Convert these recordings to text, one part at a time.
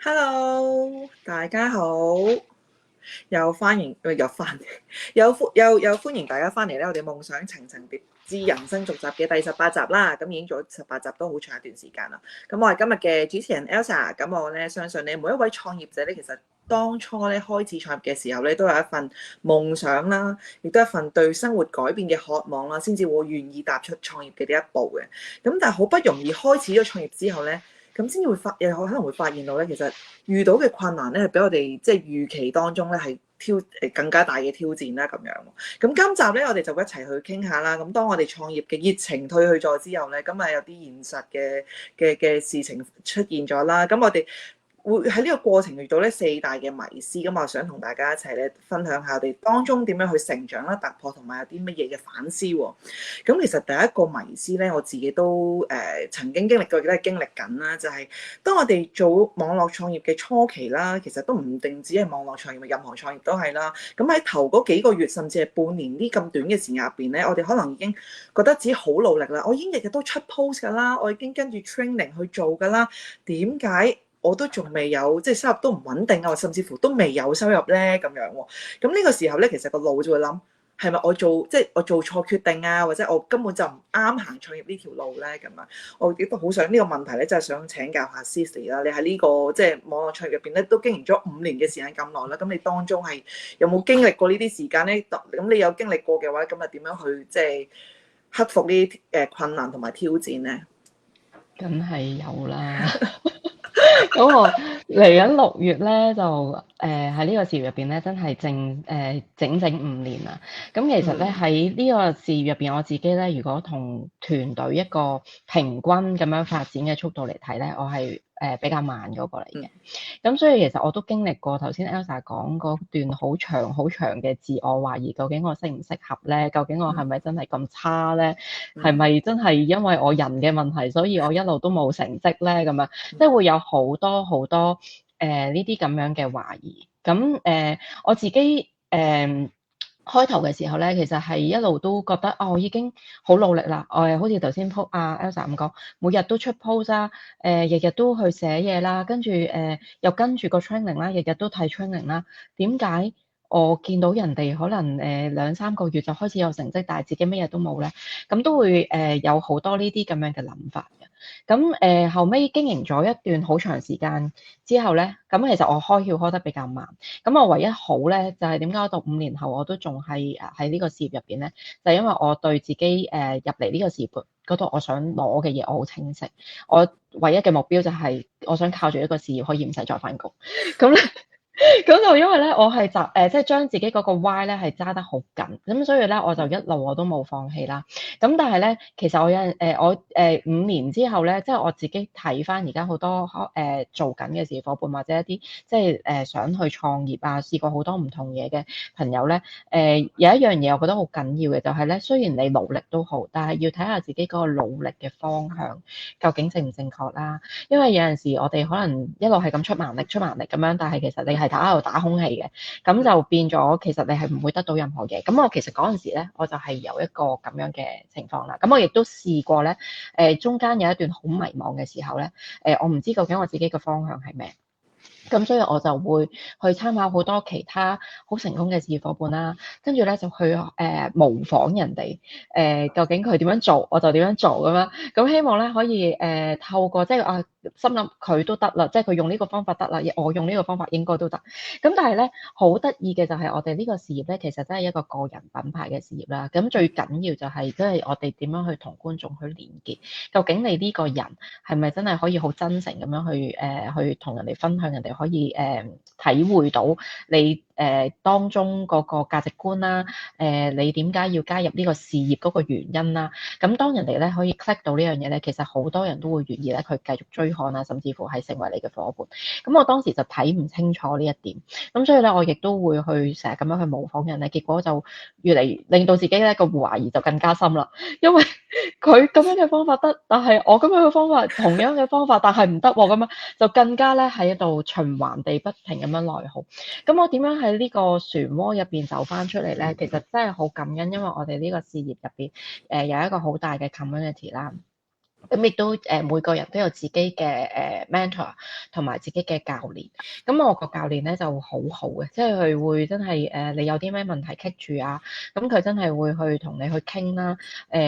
Hello，大家好，又歡迎，又翻，又歡迎大家翻嚟咧！我哋夢想層層疊之人生續集嘅第18集啦，咁已經做咗18集都好長一段時間啦。咁我係今日嘅主持人 Elsa，咁我咧相信咧每一位創業者咧，其實當初咧開始創業嘅時候咧，都有一份夢想啦，亦都一份對生活改變嘅渴望啦，先至會願意踏出創業嘅呢一步嘅。咁但係好不容易開始咗創業之後咧，咁先至會可能會發現到咧，其實遇到嘅困難咧，係比我哋即係預期當中咧係更加大嘅挑戰啦咁樣。咁今集咧，我哋就一齊去傾下啦。咁當我哋創業嘅熱情退去咗之後咧，咁啊有啲現實嘅事情出現咗啦。咁我哋會喺呢個過程遇到咧4大嘅迷思，咁我想同大家一齊咧分享下我哋當中點樣去成長啦、突破同埋有啲乜嘢嘅反思喎。咁其實第一個迷思咧，我自己都曾經經歷過，亦都係經歷緊啦，就係當我哋做網絡創業嘅初期啦，其實都唔定只係網絡創業，任何創業都係啦。咁喺頭嗰幾個月，甚至係半年呢咁短嘅時間入邊咧，我哋可能已經覺得自己好努力啦，我已經日日都出 post 㗎啦，我已經跟住 training 去做㗎啦，點解我都仲未有，即係收入都唔穩定啊，甚至乎都未有收入咧咁樣喎。咁呢個時候咧，其實個腦就會諗，係咪我做錯決定啊，或者我根本就唔啱行創業呢條路咧咁啊？我亦都好想呢個問題咧，真係想請教下 Cici 啦。你喺呢個即係網絡創業入邊咧，都經營咗5年嘅時間咁耐啦。咁你當中係有冇經歷過呢啲時間咧？咁你有經歷過嘅話，咁啊點樣去即係克服呢啲困難同埋挑戰咧？梗係有啦。咁我嚟緊6月咧，就喺呢個事業入邊咧，真係整整5年啦。咁其實咧嗯喺呢個事業入邊，我自己咧，如果同團隊一個平均咁樣發展嘅速度嚟睇咧，我係比較慢嗰個嚟嘅。嗯咁所以其實我都經歷過頭先 Elsa 講嗰段好長好長嘅自我懷疑，究竟我適唔適合咧？究竟我係嗯咪真係咁差咧？係嗯咪真係因為我人嘅問題，所以我一路都冇成績咧？咁樣即係會有好多好多呢啲咁樣嘅懷疑。咁我自己開頭嘅時候咧，其實係一路都覺得我已經好努力啦。我好似頭先 Elsa 咁講，每日都出 post 啦，日日都去寫嘢啦，跟住又跟住個 training 啦，日日都睇 training 啦。點解我見到人哋可能2、3個月就開始有成績，但係自己乜嘢都冇咧？咁都會有好多呢啲咁樣嘅諗法嘅。咁後尾經營咗一段好長時間之後咧，咁其實我開竅開得比較慢。咁我唯一好咧，就係點解到5年後我都仲係喺呢個事業入邊咧？就係因為我對自己入嚟呢個事業嗰度，我想攞嘅嘢我好清晰。我唯一嘅目標就係我想靠住一個事業可以唔使再返工。咁咧。咁就因為咧，我係即係將自己嗰個 why 咧係揸得好緊，咁所以咧我就一路我都冇放棄啦。咁但係咧，其實我5年之後咧，即係我自己睇翻而家好多做緊嘅事業夥伴或者一啲即係想去創業啊，試過好多唔同嘢嘅朋友咧，有一樣嘢我覺得好緊要嘅就係咧，雖然你努力都好，但係要睇下自己嗰個努力嘅方向究竟正唔正確啦。因為有陣時我哋可能一路係咁出蠻力咁樣，但係其實你係喺度打空氣嘅，咁就變咗其實你係唔會得到任何嘢。咁我其實嗰陣時咧，我就係有一個咁樣嘅情況啦。咁我亦都試過咧，中間有一段好迷茫嘅時候咧，我唔知究竟我自己嘅方向係咩。咁所以我就會去參考好多其他好成功嘅事業夥伴啦，跟住咧就去模仿人哋，究竟佢點樣做，我就點樣做咁樣。咁希望咧可以透過即係心諗佢都得啦，即係佢用呢個方法得啦，我用呢個方法應該都得。咁但係咧好得意嘅就係我哋呢個事業咧，其實真係一個個人品牌嘅事業啦。咁最緊要就係即係我哋點樣去同觀眾去連結，究竟你呢個人係咪真係可以好真誠咁樣去同人哋分享，人哋可以體會到你當中嗰個價值觀啦，你點解要加入呢個事業嗰個原因啦？咁當人哋咧可以 click 到呢樣嘢咧，其實好多人都會願意咧去繼續追看啊，甚至乎係成為你嘅夥伴。咁我當時就睇唔清楚呢一點，咁所以咧我亦都會去成日咁樣去模仿人咧，結果就越嚟令到自己咧個懷疑就更加深啦，因為佢咁樣嘅方法得，但係我咁樣嘅方法同樣嘅方法，但係唔得喎，咁樣就更加咧喺度循環地不停咁樣內耗。咁我點樣喺呢個漩渦入邊走翻出嚟咧？其實真係好感恩，因為我哋呢個事業入邊有一個好大嘅 community 啦。咁亦都每個人都有自己嘅mentor 同埋自己嘅教練。咁我個教練咧就好好嘅，即係佢會真係你有啲咩問題棘住啊，咁佢真係會去同你去傾啦，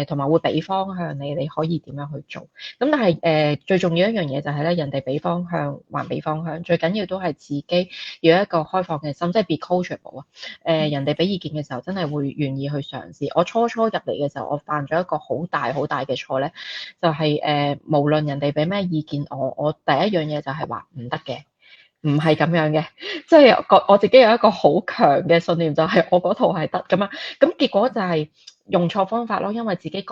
同埋會俾方向你，你可以點樣去做。咁但係最重要一樣嘢就係咧，人哋俾方向還俾方向，最緊要都係自己要有一個開放嘅心，即係 be coachable 啊。人哋俾意見嘅時候，真係會願意去嘗試。我初初入嚟嘅時候，我犯咗一個好大好大嘅錯咧，就係無論人哋俾咩意見我第一樣嘢就係話唔得嘅，唔係咁樣嘅，即係我自己有一個好強嘅信念，就係我嗰套係得咁樣。咁結果就係用錯方法咯，因為自己覺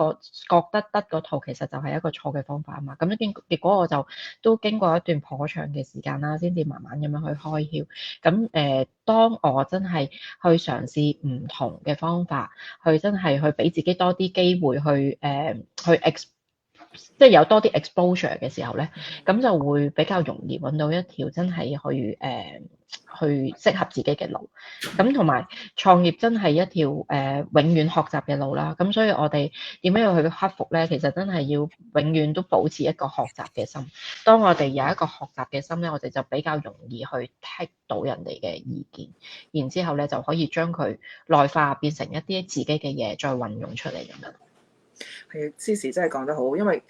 得得嗰套其實就係一個錯嘅方法啊嘛。咁結果我就都經過一段頗長嘅時間啦，先至慢慢咁樣去開竅。咁當我真係去嘗試唔同嘅方法，去真係去俾自己多啲機會去即係有多啲 exposure 嘅時候咧，咁就會比較容易揾到一條真係去適合自己嘅路。咁同埋創業真係一條永遠學習嘅路啦。咁所以我哋點樣要去克服咧？其實真係要永遠都保持一個學習嘅心。當我哋有一個學習嘅心咧，我哋就比較容易去 take 到人哋嘅意見，然之後咧就可以將佢內化變成一啲自己嘅嘢，再運用出嚟咁樣。係，Cici 真係講得好，因為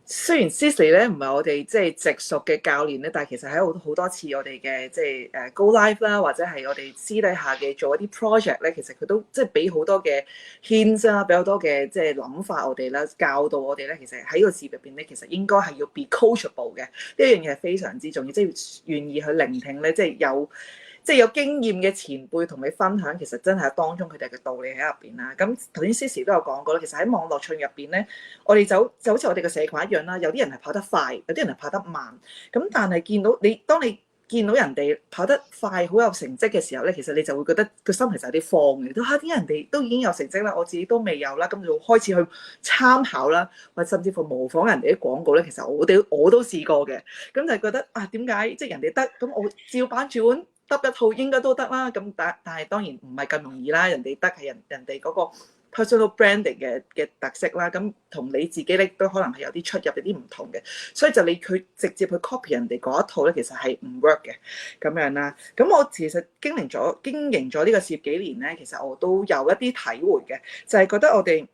雖然 Cici 咧唔係我哋即係直屬嘅教練咧，但係其實喺好多次我哋嘅即係Go Live 啦，或者係我哋私底下嘅做一啲 project 咧，其實佢都即係俾好多嘅 hints 啦，俾好多嘅即係諗法我哋啦，教導我哋咧，其實喺個事業入邊咧，其實應該係要 be coachable 嘅，呢一樣嘢係非常之重要，即係願意去聆聽咧，即係有經驗嘅前輩同你分享，其實真係當中佢哋嘅道理喺入邊啦。咁頭先 Cici 都有講過啦，其實喺網絡場入邊咧，我哋就好似我哋嘅社群一樣啦。有啲人係跑得快，有啲人係跑得慢。咁但係當你見到人哋跑得快，好有成績嘅時候咧，其實你就會覺得個心其實有啲慌嘅。都嚇點解人哋都已經有成績啦，我自己都未有啦，咁就開始去參考啦，或者甚至乎模仿人哋啲廣告咧。其實我都試過嘅，咁就覺得啊，點解即係人哋得，咁我照板煮碗得一套應該都得啦。咁但係當然唔係咁容易啦。人哋得係人哋嗰個 personal branding 嘅特色啦。咁同你自己咧都可能係有啲出入，有啲唔同嘅。所以就你佢直接去 copy 人哋嗰一套咧，其實係唔 work 嘅咁樣啦。咁我其實經營咗呢個事業幾年咧，其實我都有一啲體會嘅，就係覺得我哋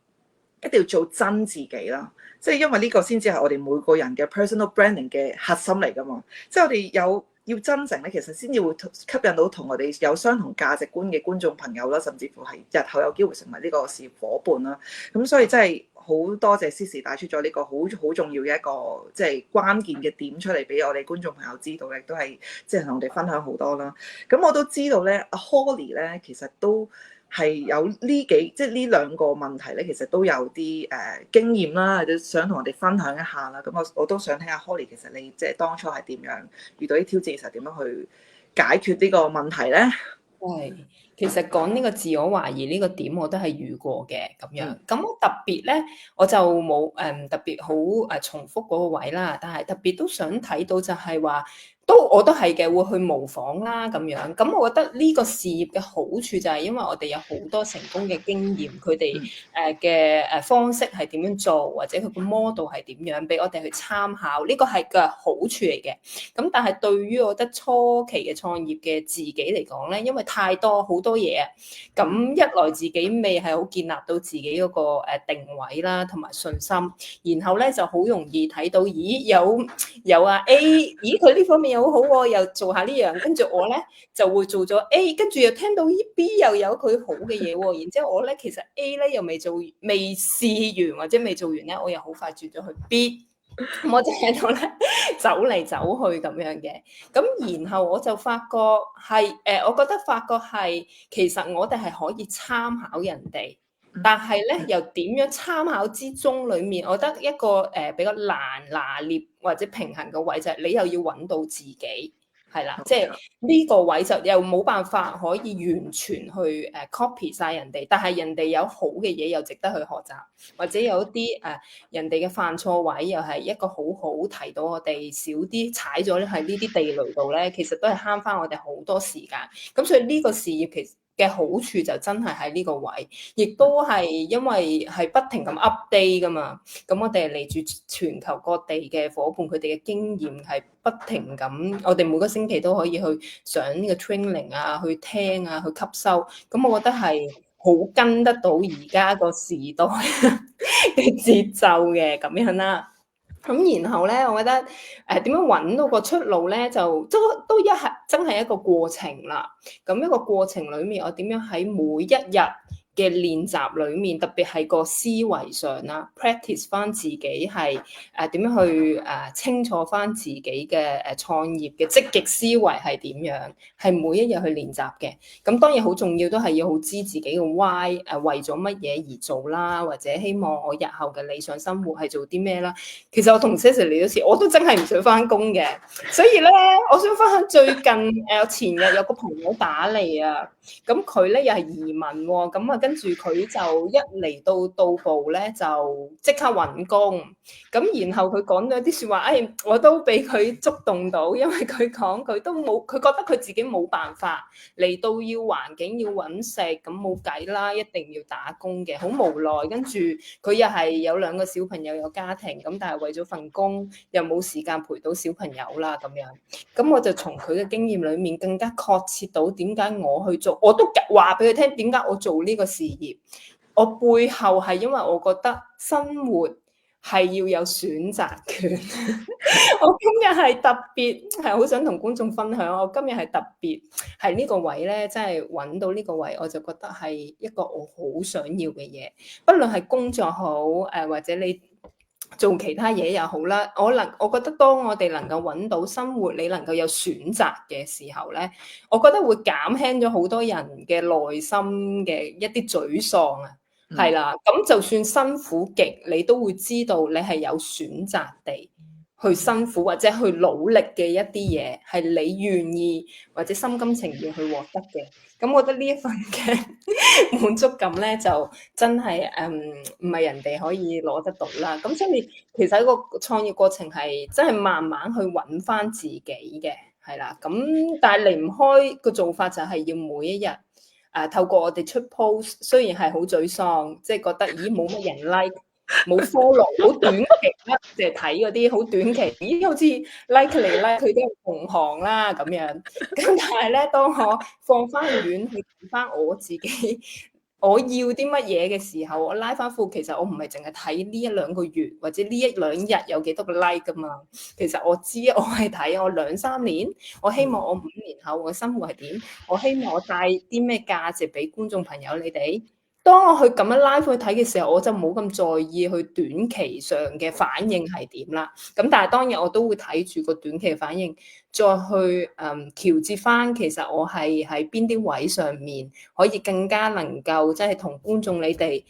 一定要做真自己啦。即係因為呢個先至係我哋每個人嘅 personal branding 嘅核心嚟㗎嘛。即係我哋要真誠咧，其實先至會吸引到同我哋有相同價值觀嘅觀眾朋友啦，甚至乎係日後有機會成為呢個事業夥伴啦。咁所以真係好多謝 Cici 帶出咗呢個好重要嘅一個即係關鍵嘅點出嚟俾我哋觀眾朋友知道咧，亦都係即係同我哋分享好多啦。咁我都知道咧，阿 Holly 咧其實都係有即係呢兩個問題咧，其實都有啲經驗啦，都想同我哋分享一下啦。咁我都想聽下 Holly，其實你即係當初係點樣遇到啲挑戰嘅時候，點樣去解決呢個問題咧？係，其實講呢個自我懷疑呢個點，我都係遇過嘅咁樣。咁特別咧，我就冇特別好重複嗰個位啦。但係特別都想睇到就係話，我都係嘅，會去模仿啦咁樣。咁我覺得呢個事業嘅好處就係因為我哋有好多成功嘅經驗，佢哋嘅方式係點樣做，或者佢個 model 係點樣，俾我哋去參考。呢個係個好處嚟嘅。咁但係對於我覺得初期嘅創業嘅自己嚟講咧，因為太多好多嘢，咁一來自己未係好建立到自己嗰個定位啦，同埋信心，然後咧就好容易睇到，咦有啊 A， 咦佢呢方面又好好喎，又做下呢樣，跟住我咧就會做咗 A， 跟住又聽到咦 B 又有佢好嘅嘢喎，然之後我咧其實 A 咧又未試完或者未做完咧，我又好快轉咗去 B。我就喺度咧走嚟走去咁樣嘅，咁然後我就發覺係我覺得發覺係其實我哋係可以參考人哋，但係咧又點樣參考之中裡面，我覺得一個比較難拿捏或者平衡嘅位就係你又要揾到自己。係啦，即係呢個位就又冇辦法可以完全去copy 晒人哋，但係人哋有好嘅嘢又值得去學習，或者有一啲人哋嘅犯錯位又係一個好好提到我哋少啲踩咗喺呢啲地雷度咧，其實都係慳翻我哋好多時間。咁所以呢個事業嘅好處就真係喺呢個位，亦都係因為係不停咁 update 噶嘛。咁我哋嚟住全球各地嘅伙伴，佢哋嘅經驗係不停咁，我哋每個星期都可以去上呢個 training 啊，去聽啊，去吸收。咁我覺得係好跟得到而家個時代嘅節奏嘅咁樣啦。咁然後咧，我覺得點樣揾到個出路咧，就都真係一個過程啦。咁一個過程裡面，我點樣喺每一日嘅練習裡面，特別係個思維上啦 ，practice 翻自己係點樣去清楚翻自己嘅創業嘅積極思維係點樣，係每一日去練習嘅。咁當然好重要，都係要好知自己嘅 why，為咗乜嘢而做啦，或者希望我日後嘅理想生活係做啲咩啦。其實我同 Cecily 嗰時，我都真係唔想翻工嘅，所以咧，我想分享最近前日有個朋友打嚟啊，咁佢咧又係移民喎，咁啊跟住佢就一嚟到步咧就即刻揾工，咁然後佢講咗啲説話，我都俾佢觸動到，因為佢講佢都冇，佢覺得佢自己冇辦法嚟到要環境要揾食，咁冇計啦，一定要打工嘅，好無奈。跟住佢又係有2個小朋友有家庭，咁但係為咗份工又冇時間陪到小朋友啦咁樣。咁我就從佢嘅經驗裡面更加確切到點解我去做，我都話俾佢聽點解我做呢個事業。我背後係因為我覺得生活係要有選擇權。我今日係特別係好想同觀眾分享，我今日係特別係呢個位咧，真係揾到呢個位，我就覺得係一個我好想要嘅嘢，不論係工作好或者你做其他嘢又好啦。我覺得當我哋能夠揾到生活，你能夠有選擇嘅時候咧，我覺得會減輕咗好多人嘅內心嘅一啲沮喪啊。係啦，咁就算辛苦極，你都會知道你係有選擇地去辛苦或者去努力嘅一啲嘢，係你願意或者心甘情願去獲得嘅。咁我覺得呢一份嘅滿足感咧，就真係唔係人哋可以攞得到啦。咁所以其實個創業過程係真係慢慢去揾翻自己嘅，係啦。咁但係離唔開個做法就係要每一日。透過我哋出 post， 雖然係好沮喪，即係覺得咦冇乜人 like， 冇 follow， 好短期啦，即係睇嗰啲好短期，咦好似 like 嚟 like 佢都係同行啦咁樣。咁但係咧，當我放翻遠去睇翻我自己，我要啲乜嘢嘅時候，我拉翻褲，其實我唔係淨係睇呢1-2個月或者呢1-2日有幾多個 like 噶嘛。其實我知我係睇我2-3年，我希望我5年後我嘅生活係點，我希望我帶啲咩價值俾觀眾朋友你哋。當我去咁樣拉去睇嘅時候，我就冇咁在意去短期上嘅反應係點啦。咁但係當然我都會睇住個短期反應，再去調節翻。其實我係喺邊啲位上面可以更加能夠即係同觀眾你哋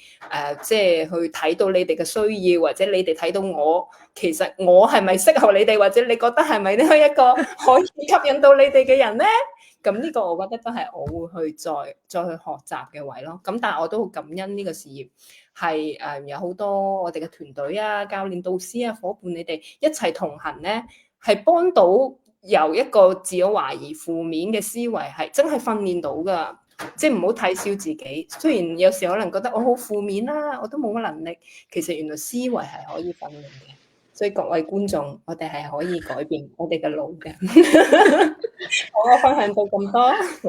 即係去睇到你哋嘅需要，或者你哋睇到我其實我係咪適合你哋，或者你覺得係咪呢一個可以吸引到你哋嘅人咧？咁呢個我覺得都係我會去再去學習嘅位咯。咁但係我都好感恩呢個事業係有好多我哋嘅團隊啊、教練、導師啊、伙伴你哋一齊同行咧，係幫到由一個自我懷疑、負面嘅思維係真係訓練到㗎。即係唔好睇小自己。雖然有時可能覺得我好負面啦，我都冇乜能力，其實原來思維係可以訓練嘅。所以各位觀眾，我哋係可以改變我哋嘅腦嘅。好，我分享到咁多，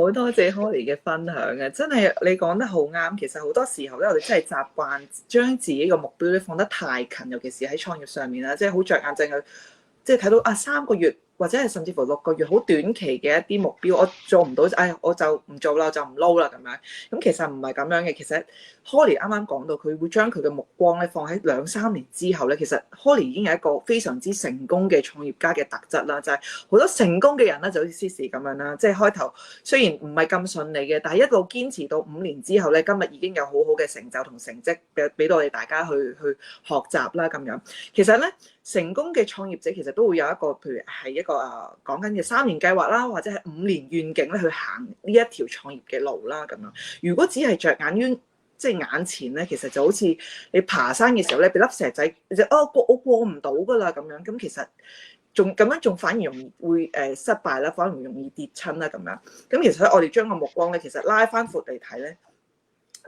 好多謝 Holly 嘅分享嘅，真係你講得好啱。其實好多時候咧，我哋真係習慣將自己個目標咧放得太近，尤其是喺創業上面啦，即係好着眼淨係即係睇到3個月。或者係甚至乎6個月好短期嘅一啲目標，我做唔到，我就唔做啦，我就唔撈啦咁樣。咁其實唔係咁樣嘅。其實 Holly 啱啱講到，佢會將佢嘅目光咧放喺2-3年之後咧。其實 Holly 已經係一個非常之成功嘅創業家嘅特質啦，就係好多成功嘅人咧，就好似 Cici 咁樣啦。即係開頭雖然唔係咁順利嘅，但係一路堅持到5年之後咧，今日已經有好好嘅成就同成績俾到我哋大家去學習啦咁樣。其實咧，成功嘅創業者其實都會有一個，譬如係一個講緊嘅3年計劃啦，或者係5年願景咧去行呢一條創業嘅路啦咁樣。如果只係着眼於即係眼前咧，其實就好似你爬山嘅時候咧，俾粒石仔，你就我過唔到噶啦咁樣。咁其實仲咁樣仲反而容易會失敗啦，反而容易跌親啦咁樣。咁其實我哋將個目光咧，其實拉翻闊嚟睇咧，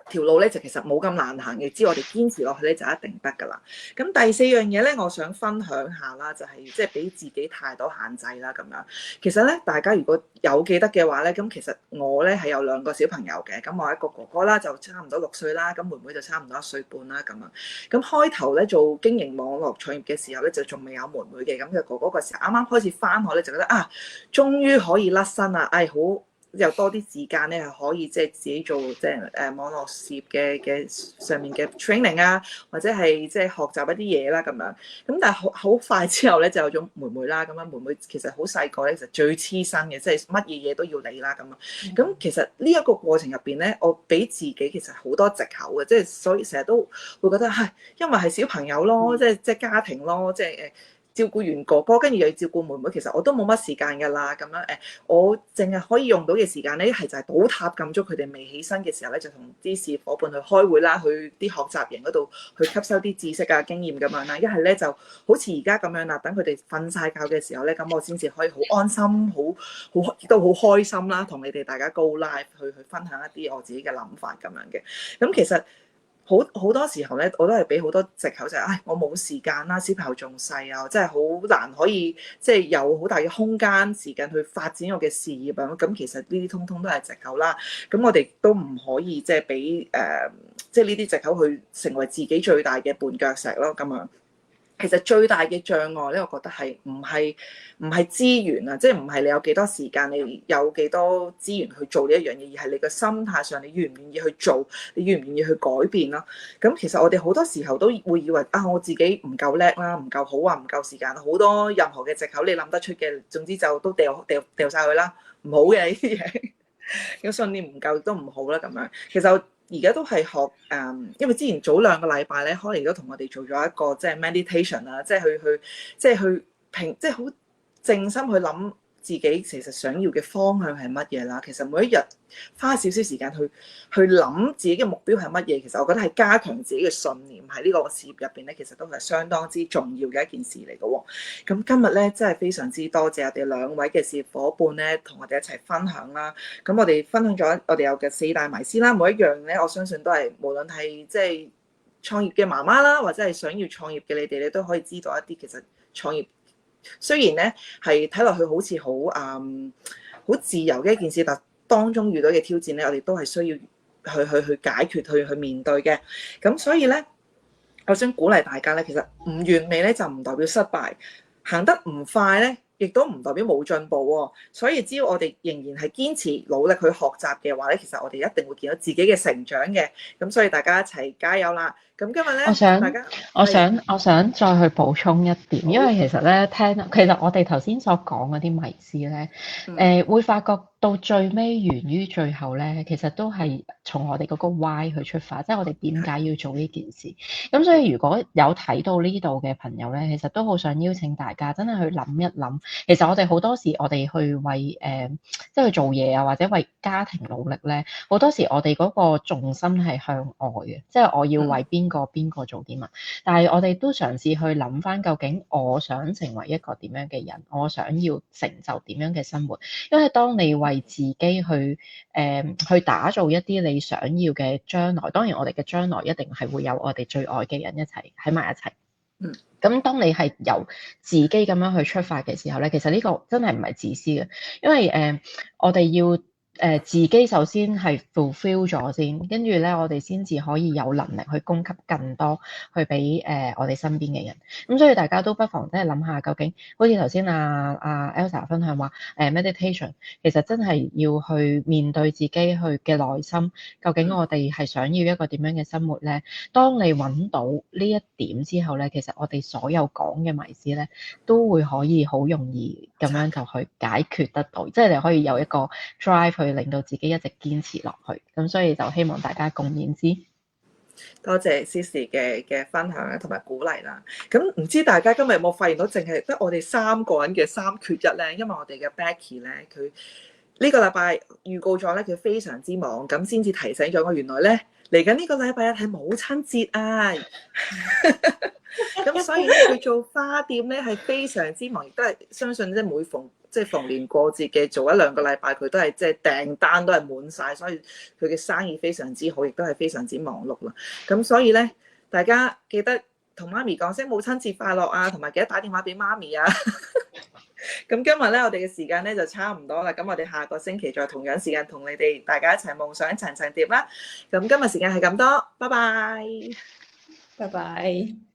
條路咧就其實冇咁難行嘅，只要我哋堅持落去咧就一定得㗎啦。咁第四樣嘢咧，我想分享下啦，就係即係俾自己太多限制啦咁樣。其實咧，大家如果有記得嘅話咧，咁其實我咧係有2個小朋友嘅，咁我一個哥哥啦就差唔多6歲啦，咁妹妹就差唔多1歲半啦咁樣。咁開頭咧做經營網絡創業嘅時候咧，就仲未有妹妹嘅，咁嘅哥哥個時候啱啱開始返學咧，就覺得啊，終於可以甩身啦，好〜有多啲時間咧，係可以即係自己做即係網絡事業嘅上面嘅 training 啊，或者係即係學習一啲嘢啦咁樣。咁但係好快之後咧，就有咗妹妹啦。咁樣妹妹其實好細個咧，其實最黐身嘅，即係乜嘢嘢都要理啦咁啊。咁其實呢一個過程入邊咧，我俾自己其實好多藉口嘅，即係所以成日都會覺得係因為係小朋友咯，即係家庭咯，即係照顧完哥哥，跟住又要照顧妹妹，其實我都冇乜時間㗎啦。咁樣我淨係可以用到嘅時間咧，一係就係倒塌撳咗佢哋未起身嘅時候咧，就同啲事業夥伴去開會啦，去啲學習營嗰度去吸收啲知識啊、經驗咁樣啦。一係咧就好似而家咁樣啦，等佢哋瞓晒覺嘅時候咧，咁我先至可以好安心、好亦都好開心啦，同你哋大家 go live 去分享一啲我自己嘅諗法咁樣嘅。咁其實好多時候咧，我都係俾好多藉口就係，我冇時間啦，小朋友仲細啊，真係好難可以即係有好大嘅空間時間去發展我嘅事業啊。咁其實呢啲通通都係藉口啦。咁我哋都唔可以即係俾即係呢啲藉口去成為自己最大嘅絆腳石咯。咁樣其實最大嘅障礙咧，我覺得係唔係資源啊，即係唔係你有幾多時間，你有幾多資源去做呢一樣嘢，而係你個心態上，你願唔願意去做，你願唔願意去改變咯。咁其實我哋好多時候都會以為我自己唔夠叻啦，唔夠好啊，唔夠時間，好多任何嘅藉口你諗得出嘅，總之就都掉晒佢啦，唔好嘅呢啲嘢，個信念唔夠都唔好啦咁樣。其實而家都係學因為之前早2個禮拜咧，可能都同我哋做咗一個即係 meditation 啊，即係去平，即係好靜心去諗自己其實想要嘅方向係乜嘢啦。其實每一日花少少時間去諗自己嘅目標係乜嘢，其實我覺得係加強自己嘅信念喺呢個事業入邊咧，其實都係相當之重要嘅一件事嚟嘅喎。咁今日咧真係非常之多謝我哋2位嘅事業夥伴咧，同我哋一齊分享啦。咁我哋分享咗我哋有嘅4大迷思啦，每一樣咧我相信都係無論係即係創業嘅媽媽啦，或者係想要創業嘅你哋咧，都可以知道一啲其實創業雖然咧係睇落去好似好自由嘅一件事，但當中遇到嘅挑戰咧，我哋都係需要去解決、去面對嘅。咁所以咧，我想鼓勵大家咧，其實唔完美咧就唔代表失敗，行得唔快咧，亦都唔代表冇進步喎。所以只要我哋仍然係堅持努力去學習嘅話咧，其實我哋一定會見到自己嘅成長嘅。咁所以大家一齊加油啦！咁今日咧，我想再去補充一點，因為其實咧其實我哋頭先所講嗰啲迷思咧，會發覺到最尾源於最後咧，其實都係從我哋嗰個 why 去出發，即係我哋點解要做呢件事。咁所以如果有睇到呢度嘅朋友咧，其實都好想邀請大家真係去諗一諗，其實我哋好多時我哋去為即係去做嘢啊，或者為家庭努力咧，好多時我哋嗰個重心係向外嘅，即係我要為邊個做啲乜，但係我哋都嘗試去諗翻究竟我想成為一個點樣嘅人，我想要成就點樣嘅生活。因為當你為自己去打造一啲你想要嘅將來，當然我哋嘅將來一定係會有我哋最愛嘅人一齊喺埋一齊。咁當你係由自己咁樣去出發嘅時候咧，其實呢個真係唔係自私嘅，因為我哋要自己首先係 fulfill 咗先，跟住咧我哋先至可以有能力去供給更多去俾我哋身邊嘅人。咁所以大家都不妨即係諗下，究竟好似頭先阿 Elsa 分享話meditation， 其實真係要去面對自己去嘅內心，究竟我哋係想要一個點樣嘅生活咧？當你揾到呢一點之後咧，其實我哋所有講嘅迷思咧，都會可以好容易咁樣就去解決得到，即係你可以有一個 drive 去令到自己一直堅持落去。咁所以就希望大家共勉之。多謝 Cici 嘅分享啦，同埋鼓勵啦。咁唔知大家今日有冇發現到，淨係得我哋3個人嘅3缺1咧？因為我哋嘅 Becky 咧，佢呢個禮拜預告咗咧，佢非常之忙，咁先至提醒咗我，原來咧嚟緊呢個禮拜1係母親節啊！咁所以咧，佢做花店咧係非常之忙，亦都係相信即係逢年過節嘅做1-2個禮拜，佢都係即係訂單都係滿晒，所以佢嘅生意非常之好，亦都係非常之忙碌啦。咁所以咧，大家記得同媽咪講聲母親節快樂啊，同埋記得打電話俾媽咪啊。咁今日咧，我哋嘅時間咧就差唔多啦。咁我哋下個星期再同樣時間同你哋大家一齊夢想層層疊啦。咁今日時間係咁多，拜拜。拜拜。